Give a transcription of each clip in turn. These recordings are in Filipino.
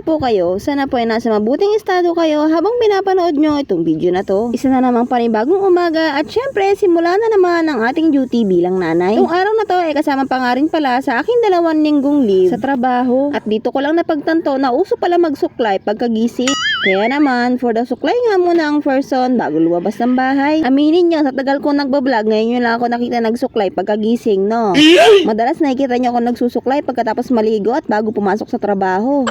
Kamusta po kayo? Sana po ay nasa mabuting estado kayo habang pinapanood nyo itong video na to. Isa na namang panibagong umaga at syempre simula na naman ang ating duty bilang nanay. Itong araw na to ay kasama pa nga rin pala sa aking 2 linggong leave sa trabaho. At dito ko lang napagtanto na uso pala magsuklay pagkagising. Kaya naman, for the suklay nga muna ang person bago lumabas ng bahay. Aminin nyo, sa tagal ko nagbablog, ngayon yun lang ako nakita nagsuklay pagkagising, no? Madalas nakikita nyo ako nagsusuklay pagkatapos maligo at bago pumasok sa trabaho.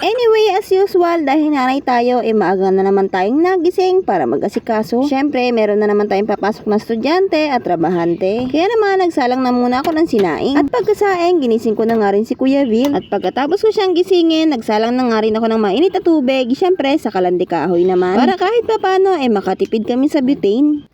Anyway, as usual, dahil nanay tayo, maaga na naman tayong nagising para mag-asikaso. Syempre, meron na naman tayong papasok na estudyante at trabahante. Kaya naman, nagsalang na muna ako ng sinaing. At pagkasaing, ginising ko na nga rin si Kuya Vil. At pagkatapos ko siyang gisingin, nagsalang na nga rin ako ng mainit na tubig. Syempre, sa kalandi kahoy naman. Para kahit papano, makatipid kami sa butane.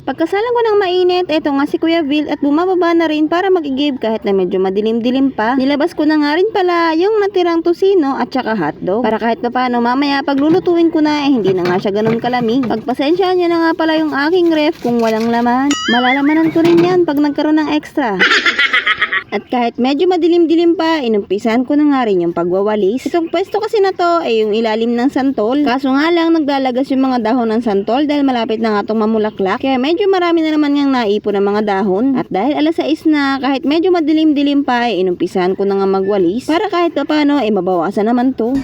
Pagkasalang ko ng mainit, eto nga si Kuya Vil at bumababa na rin para mag-give kahit na medyo madilim-dilim pa. Nilabas ko na nga rin pala yung natirang tosino at saka hotdog. Para kahit pa paano mamaya paglulutuin ko na hindi na nga siya ganun kalamig. Pagpasensyaan nyo na nga pala yung aking ref kung walang laman. Malalamanan ko rin yan pag nagkaroon ng extra. At kahit medyo madilim-dilim pa, inumpisan ko na nga rin yung pagwawalis. Itong pwesto kasi na to ay yung ilalim ng santol. Kaso nga lang nagdalagas yung mga dahon ng santol dahil malapit na nga itong mamulaklak. Kaya medyo marami na naman yung naipon ng mga dahon. At dahil 6:00 na, kahit medyo madilim-dilim pa, inumpisan ko na nga magwalis. Para kahit pa paano, mabawasan naman to.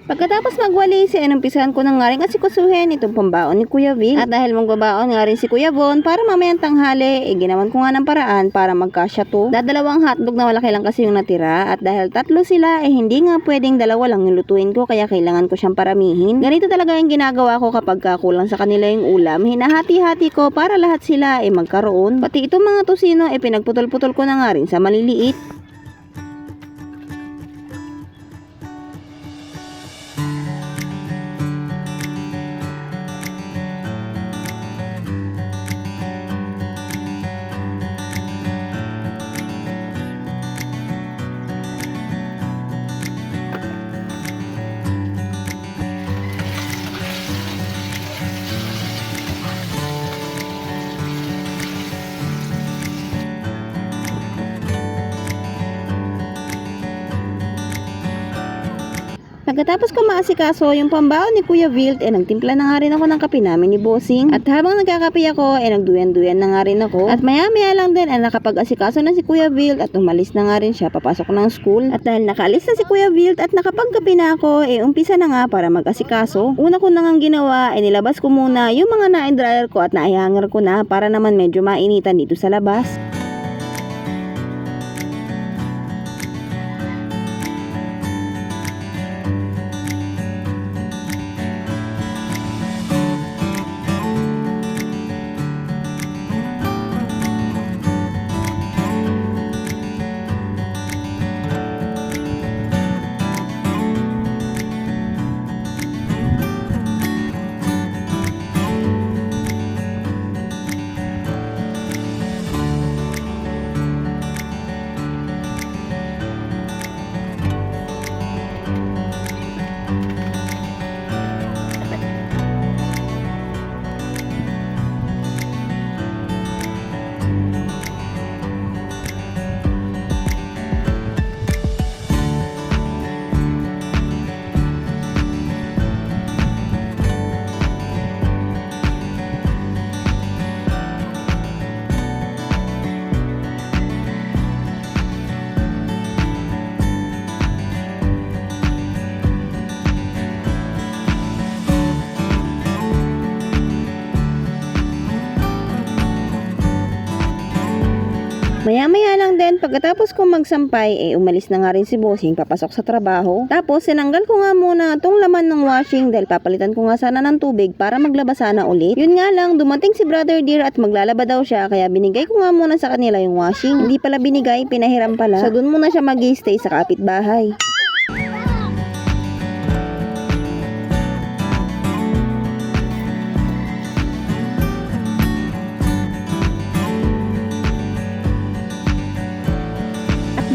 Pagkatapos magwalis, inumpisahan ko na nga rin asikusuhin itong pambaon ni Kuya Vil. At dahil magbabaon nga rin si Kuya Von para mamayang tanghali, ginawan ko nga ng paraan para magkasya to. Dadalawang hotdog na malaki lang kasi yung natira. At dahil 3 sila, hindi nga pwedeng 2 lang nilutuin ko kaya kailangan ko siyang paramihin. Ganito talaga yung ginagawa ko kapag kulang sa kanila yung ulam. Hinahati-hati ko para lahat sila magkaroon. Pati itong mga tosino, pinagputol-putol ko na nga rin sa maliliit. Pagkatapos ko maasikaso yung pambaon ni Kuya Vilt, nagtimpla na nga rin ako ng kape namin ni Bossing. At habang nagkakape ako, nagduyan-duyan na nga rin ako. At maya-maya lang din, nakapag-asikaso na si Kuya Vilt at umalis na nga rin siya papasok ng school. At dahil nakaalis na si Kuya Vilt at nakapagkape na ako, umpisa na nga para mag-asikaso. Una ko na nga ginawa, nilabas ko muna yung mga na-dryer ko at naihanger ko na para naman medyo mainitan dito sa labas. Maya-maya lang din, pagkatapos ko magsampay, umalis na nga rin si bossing papasok sa trabaho. Tapos, sinanggal ko nga muna tong laman ng washing dahil papalitan ko nga sana ng tubig para maglaba sana ulit. Yun nga lang, dumating si Brother Dear at maglalaba daw siya, kaya binigay ko nga muna sa kanila yung washing. Hindi pala binigay, pinahiram pala. So, dun muna siya mag-stay sa kapitbahay.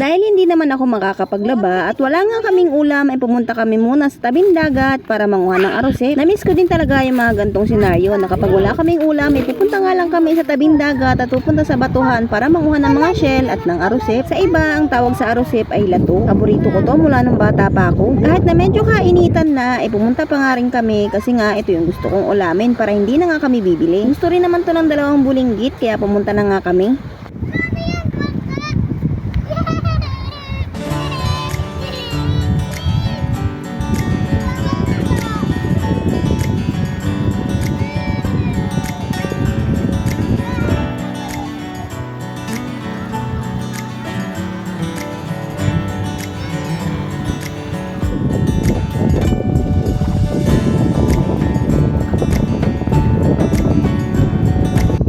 Dahil hindi naman ako makakapaglaba at wala nga kaming ulam, ay pumunta kami muna sa tabing dagat para manguha ng aruset. Namiss ko din talaga yung mga gantong senaryo na kapag wala kaming ulam, ay pupunta nga lang kami sa tabing dagat at pupunta sa batuhan para manguha ng mga shell at ng aruset. Sa iba, ang tawag sa aruset ay lato. Paborito ko to mula nung bata pa ako. Kahit na medyo kainitan na, ay pumunta pa nga rin kami kasi nga ito yung gusto kong ulamin para hindi na nga kami bibili. Gusto rin naman to ng 2 bulinggit kaya pumunta na nga kami.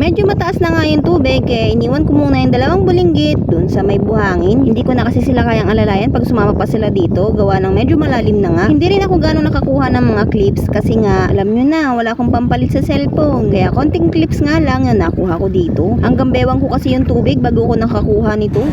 Medyo mataas na nga yung tubig kaya iniwan ko muna yung 2 bulinggit dun sa may buhangin. Hindi ko na kasi sila kayang alalayan pag sumama pa sila dito, gawa ng medyo malalim na nga. Hindi rin ako gano'ng nakakuha ng mga clips kasi nga alam nyo na wala akong pampalit sa cellphone, kaya konting clips nga lang yung nakuha ko dito. Hanggang bewang ko kasi yung tubig bago ko nakakuha nito.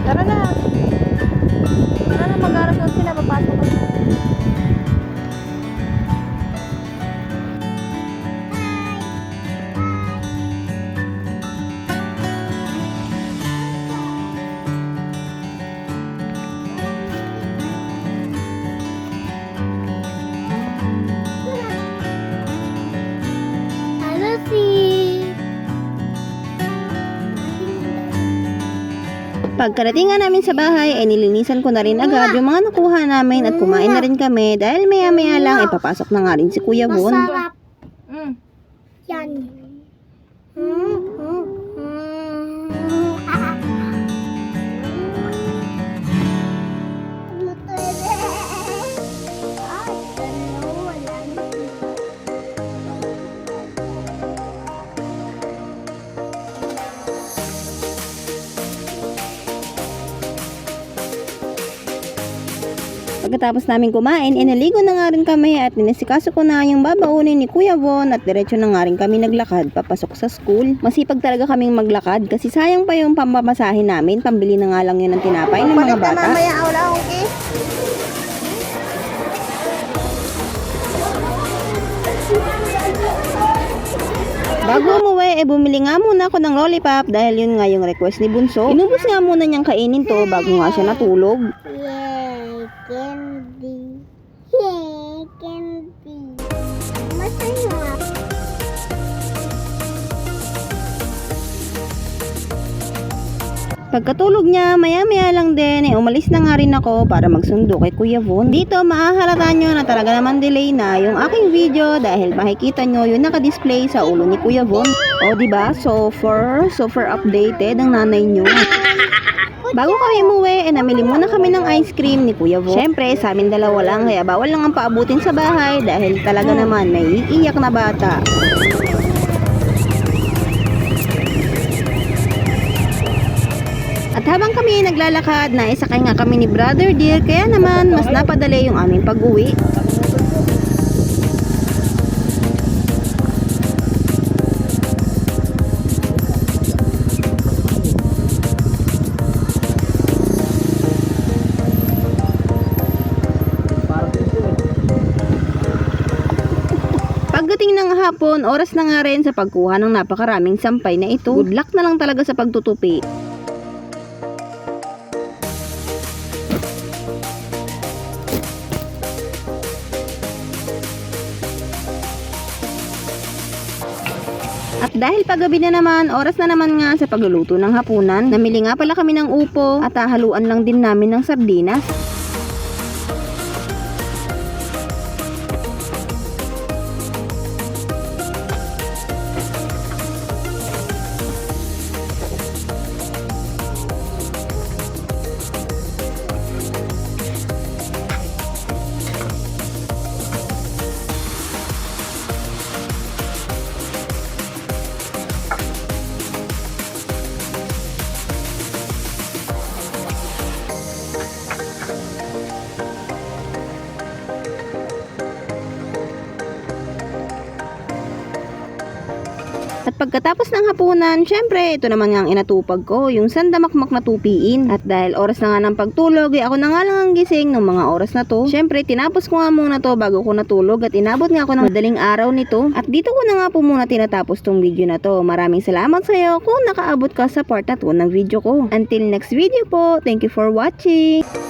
Tara na. Tara na, mag-aras na sila. Papasok ka na. Pagkarating nga namin sa bahay, ay nilinisan ko na rin agad yung mga nakuha namin at kumain na rin kami dahil maya-maya lang ay papasok na nga rin si Kuya Von. Masarap. Yan. Pagkatapos namin kumain, naligo na nga rin kami at ninesikaso ko na yung babaunin ni Kuya Von at diretso na nga rin kami naglakad papasok sa school. Masipag talaga kaming maglakad kasi sayang pa yung pamamasahin namin, pambili na nga lang yun ng tinapay ng mga bata. Bago umuwi, bumili nga muna ako ng lollipop dahil yun nga yung request ni Bunso. Inubos nga muna niyang kainin to bago nga siya natulog. Yay, candy. Yay, candy. Masarap. Pagkatulog niya, maya-maya lang din, umalis na nga rin ako para magsundo kay Kuya Von. Dito, maahalata nyo na talaga naman delay na yung aking video dahil makikita nyo yung naka-display sa ulo ni Kuya Von. O, diba? Super updated ang nanay nyo. Bago kami umuwi, namili muna kami ng ice cream ni Kuya Von. Siyempre, sa amin dalawa lang, kaya bawal lang ang paabutin sa bahay dahil talaga naman may iiyak na bata. At habang kami naglalakad, naisakay nga kami ni Brother Dear, kaya naman mas napadali yung aming pag-uwi. hapon, oras na nga rin sa pagkuha ng napakaraming sampay na ito. Good luck na lang talaga sa pagtutupi. At dahil paggabi na naman, oras na naman nga sa pagluluto ng hapunan. Namili nga pala kami ng upo at hahaluan lang din namin ng sardinas. At pagkatapos ng hapunan, syempre, ito naman nga ang inatupag ko, yung sandamakmak na tupiin. At dahil oras na nga ng pagtulog, ako na nga lang ang gising ng mga oras na to. Syempre, tinapos ko nga muna to bago ko natulog at inabot nga ako ng madaling araw nito. At dito ko na nga po muna tinatapos tong video na to. Maraming salamat sa iyo kung nakaabot ka sa part na to ng video ko. Until next video po, thank you for watching!